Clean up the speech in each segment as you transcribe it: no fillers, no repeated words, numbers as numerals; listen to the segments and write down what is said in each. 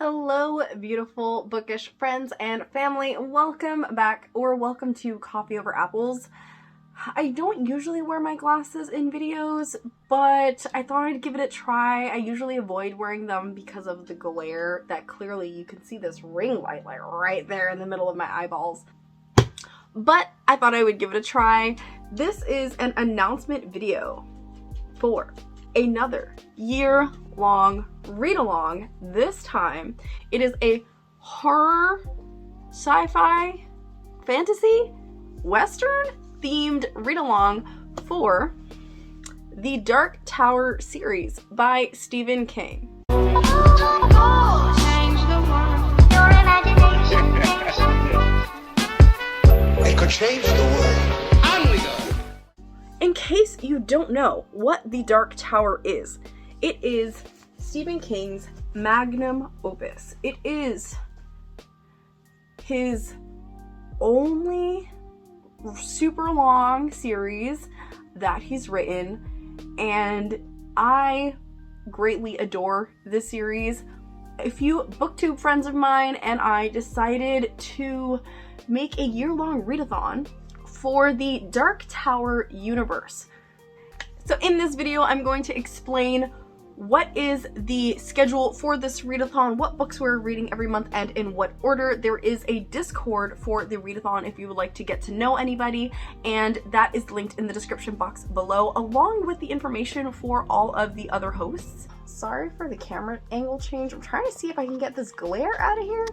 Hello, beautiful bookish friends and family. Welcome back, or welcome to Coffee Over Apples. I don't usually wear my glasses in videos, but I thought I'd give it a try. I usually avoid wearing them because of the glare that clearly you can see this ring light like right there in the middle of my eyeballs. But I thought I would give it a try. This is an announcement video for another year-long read-along. This time it is a horror, sci-fi, fantasy, western themed read-along for the Dark Tower series by Stephen King. It could change the world. In case you don't know what the Dark Tower is, it is Stephen King's magnum opus. It is his only super long series that he's written, and I greatly adore this series. A few booktube friends of mine and I decided to make a year-long readathon for the Dark Tower universe. So in this video, I'm going to explain what is the schedule for this readathon, what books we're reading every month, and in what order. There is a Discord for the readathon if you would like to get to know anybody, and that is linked in the description box below, along with the information for all of the other hosts. Sorry for the camera angle change. I'm trying to see if I can get this glare out of here.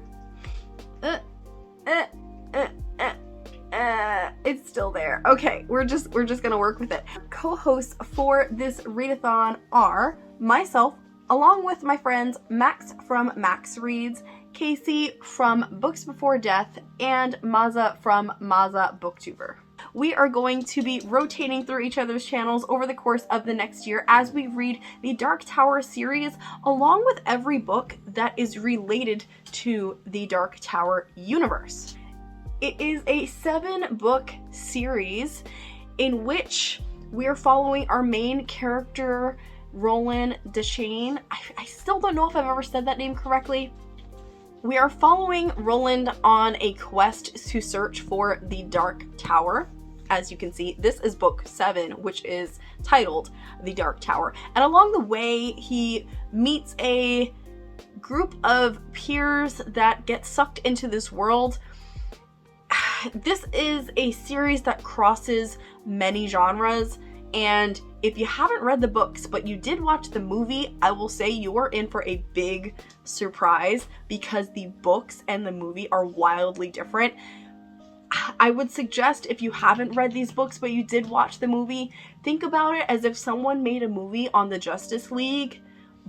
It's still there. Okay, we're just gonna work with it. Co-hosts for this readathon are myself, along with my friends Max from Max Reads, Casey from Books Before Death, and Maza from Maza Booktuber. We are going to be rotating through each other's channels over the course of the next year as we read the Dark Tower series, along with every book that is related to the Dark Tower universe. It is a 7-book series in which we are following our main character, Roland Deschain. I still don't know if I've ever said that name correctly. We are following Roland on a quest to search for the Dark Tower. As you can see, this is book 7, which is titled The Dark Tower. And along the way, he meets a group of peers that get sucked into this world. This is a series that crosses many genres, and if you haven't read the books but you did watch the movie, I will say you are in for a big surprise because the books and the movie are wildly different. I would suggest, if you haven't read these books but you did watch the movie, think about it as if someone made a movie on the Justice League,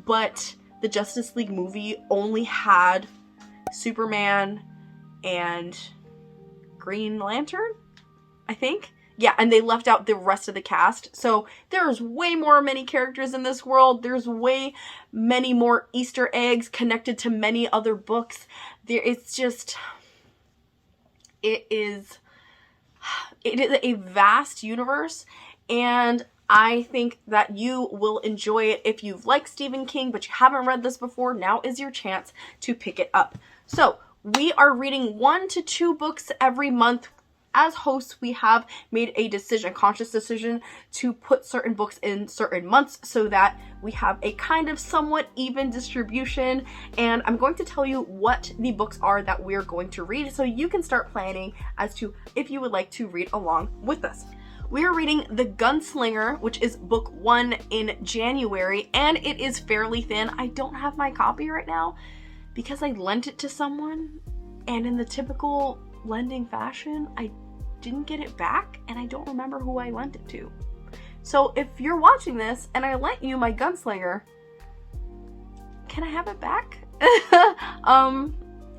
but the Justice League movie only had Superman and Green Lantern, I think. Yeah, and they left out the rest of the cast. So there's way more many characters in this world. There's way many more Easter eggs connected to many other books. It is a vast universe, and I think that you will enjoy it. If you've liked Stephen King but you haven't read this before, now is your chance to pick it up. So we are reading 1 to 2 books every month. As hosts, we have made a conscious decision to put certain books in certain months so that we have a kind of somewhat even distribution. And I'm going to tell you what the books are that we're going to read so you can start planning as to if you would like to read along with us. We are reading The Gunslinger, which is book 1 in January, and it is fairly thin. I don't have my copy right now because I lent it to someone, and in the typical lending fashion, I didn't get it back, and I don't remember who I lent it to. So if you're watching this and I lent you my Gunslinger, can I have it back?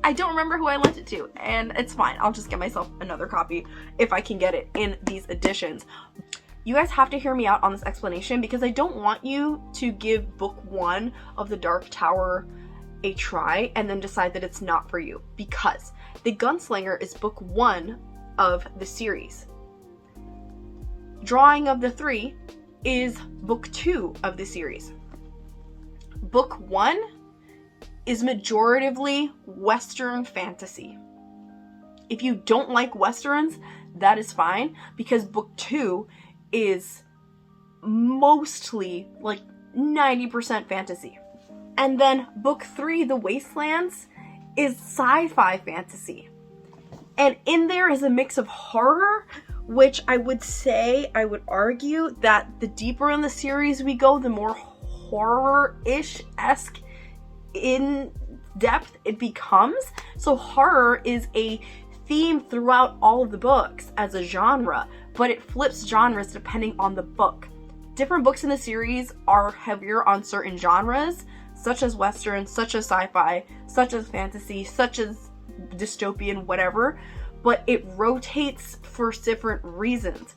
I don't remember who I lent it to, and it's fine. I'll just get myself another copy if I can get it in these editions. You guys have to hear me out on this explanation because I don't want you to give book 1 of the Dark Tower a try and then decide that it's not for you, because The Gunslinger is book 1 of the series. Drawing of the Three is book 2 of the series. Book 1 is majoritively Western fantasy. If you don't like Westerns, that is fine, because book 2 is mostly like 90% fantasy. And then book 3, The Wastelands, is sci-fi fantasy. And in there is a mix of horror, which I would argue that the deeper in the series we go, the more horror-ish-esque in depth it becomes. So horror is a theme throughout all of the books as a genre, but it flips genres depending on the book. Different books in the series are heavier on certain genres, such as Western, such as sci-fi, such as fantasy, such as dystopian, whatever, but it rotates for different reasons.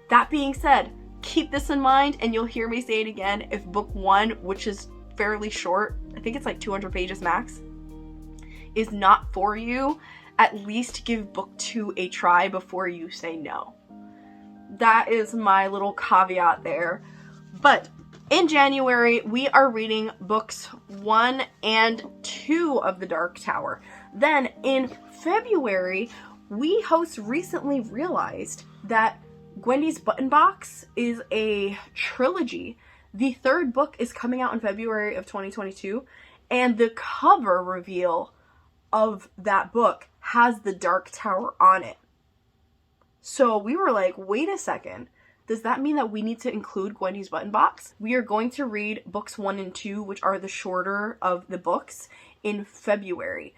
That being said, keep this in mind, and you'll hear me say it again. If book 1, which is fairly short, I think it's like 200 pages max, is not for you, at least give book 2 a try before you say no. That is my little caveat there. But in January, we are reading books 1 and 2 of The Dark Tower. Then in February, we hosts recently realized that Gwendy's Button Box is a trilogy. The 3rd book is coming out in February of 2022, and the cover reveal of that book has The Dark Tower on it. So we were like, wait a second. Does that mean that we need to include Gwendy's Button Box? We are going to read books 1 and 2, which are the shorter of the books, in February.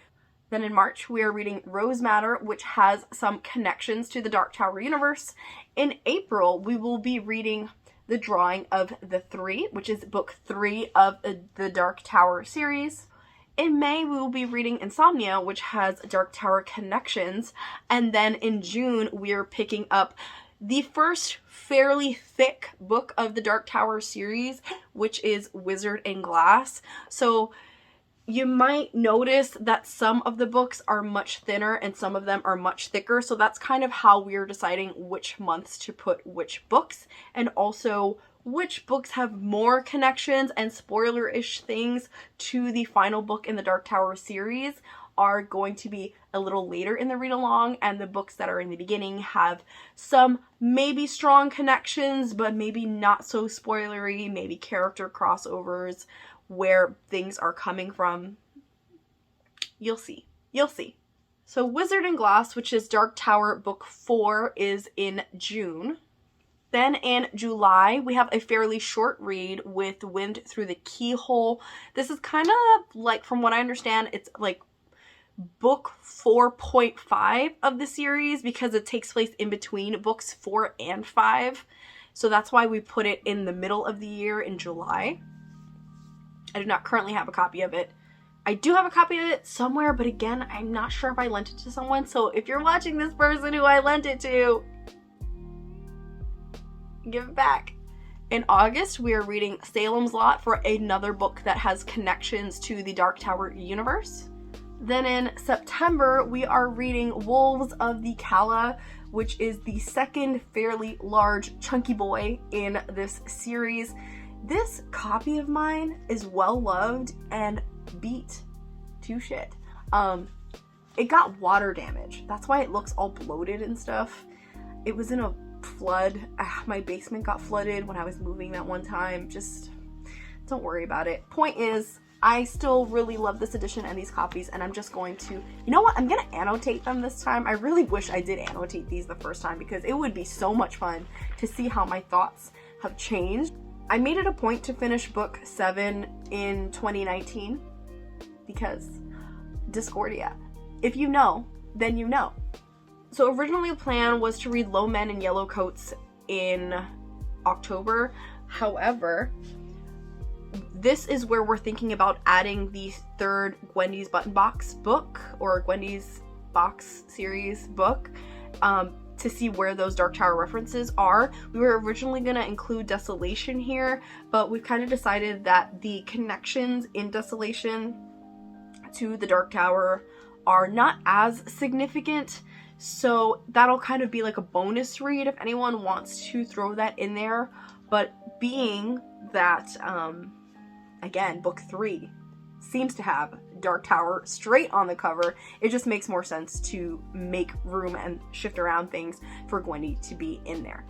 Then in March, we are reading Rose Matter, which has some connections to the Dark Tower universe. In April, we will be reading The Drawing of the Three, which is book 3 of the Dark Tower series. In May, we will be reading Insomnia, which has Dark Tower connections. And then in June, we're picking up the first fairly thick book of the Dark Tower series, which is Wizard in Glass. So you might notice that some of the books are much thinner and some of them are much thicker. So that's kind of how we're deciding which months to put which books, and also which books have more connections and spoiler-ish things to the final book in the Dark Tower series are going to be a little later in the read-along, and the books that are in the beginning have some maybe strong connections, but maybe not so spoilery, maybe character crossovers, where things are coming from. You'll see. You'll see. So Wizard in Glass, which is Dark Tower book 4, is in June. Then in July, we have a fairly short read with Wind Through the Keyhole. This is kind of like, from what I understand, it's like book 4.5 of the series, because it takes place in between books 4 and 5. So that's why we put it in the middle of the year in July. I do not currently have a copy of it. I do have a copy of it somewhere, but again, I'm not sure if I lent it to someone. So if you're watching this person who I lent it to, give it back. In August, we are reading Salem's Lot, for another book that has connections to the Dark Tower universe. Then in September, we are reading Wolves of the Cala, which is the second fairly large chunky boy in this series. This copy of mine is well loved and beat to shit. It got water damage. That's why it looks all bloated and stuff. It was in a flood. My basement got flooded when I was moving that one time. Just don't worry about it. Point is, I still really love this edition and these copies, and I'm just going to, you know what, I'm gonna annotate them this time. I really wish I did annotate these the first time, because it would be so much fun to see how my thoughts have changed. I made it a point to finish book 7 in 2019 because Discordia. If you know, then you know. So originally the plan was to read Low Men in Yellow Coats in October. However, this is where we're thinking about adding the 3rd Gwendy's Button Box book, or Gwendy's Box series book, to see where those Dark Tower references are. We were originally going to include Desolation here, but we've kind of decided that the connections in Desolation to the Dark Tower are not as significant, so that'll kind of be like a bonus read if anyone wants to throw that in there. But being that, again, book 3 seems to have Dark Tower straight on the cover. It just makes more sense to make room and shift around things for Gwendy to be in there.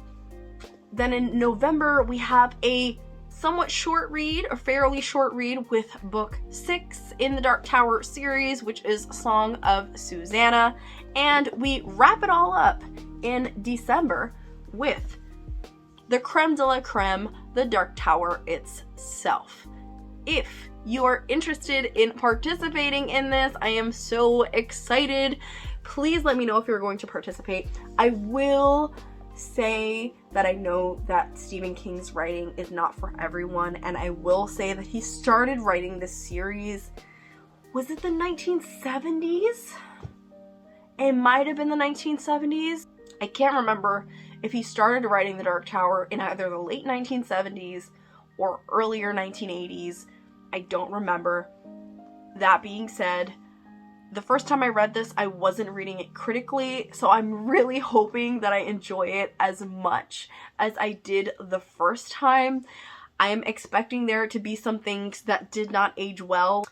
Then in November, we have a somewhat short read, a fairly short read with book 6 in the Dark Tower series, which is Song of Susanna. And we wrap it all up in December with the creme de la creme, the Dark Tower itself. If you are interested in participating in this, I am so excited. Please let me know if you're going to participate. I will say that I know that Stephen King's writing is not for everyone, and I will say that he started writing this series, was it the 1970s? It might have been the 1970s. I can't remember if he started writing the Dark Tower in either the late 1970s or earlier 1980s. I don't remember. That being said, the first time I read this, I wasn't reading it critically, so I'm really hoping that I enjoy it as much as I did the first time. I am expecting there to be some things that did not age well,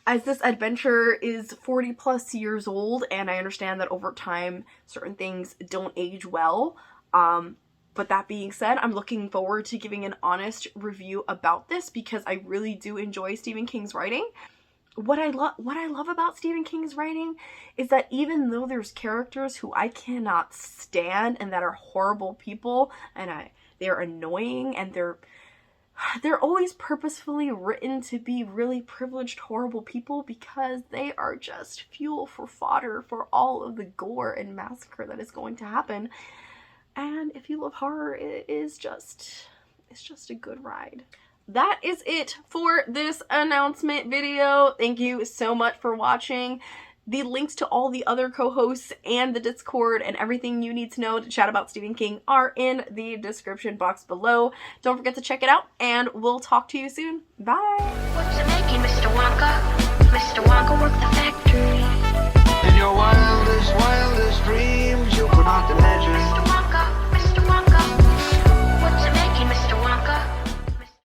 as this adventure is 40 plus years old, and I understand that over time certain things don't age well. But that being said, I'm looking forward to giving an honest review about this because I really do enjoy Stephen King's writing. What I love about Stephen King's writing is that even though there's characters who I cannot stand and that are horrible people and they're annoying and they're always purposefully written to be really privileged, horrible people because they are just fuel for fodder for all of the gore and massacre that is going to happen. And if you love horror, it's just a good ride. That is it for this announcement video. Thank you so much for watching. The links to all the other co-hosts and the Discord and everything you need to know to chat about Stephen King are in the description box below. Don't forget to check it out, and we'll talk to you soon. Bye!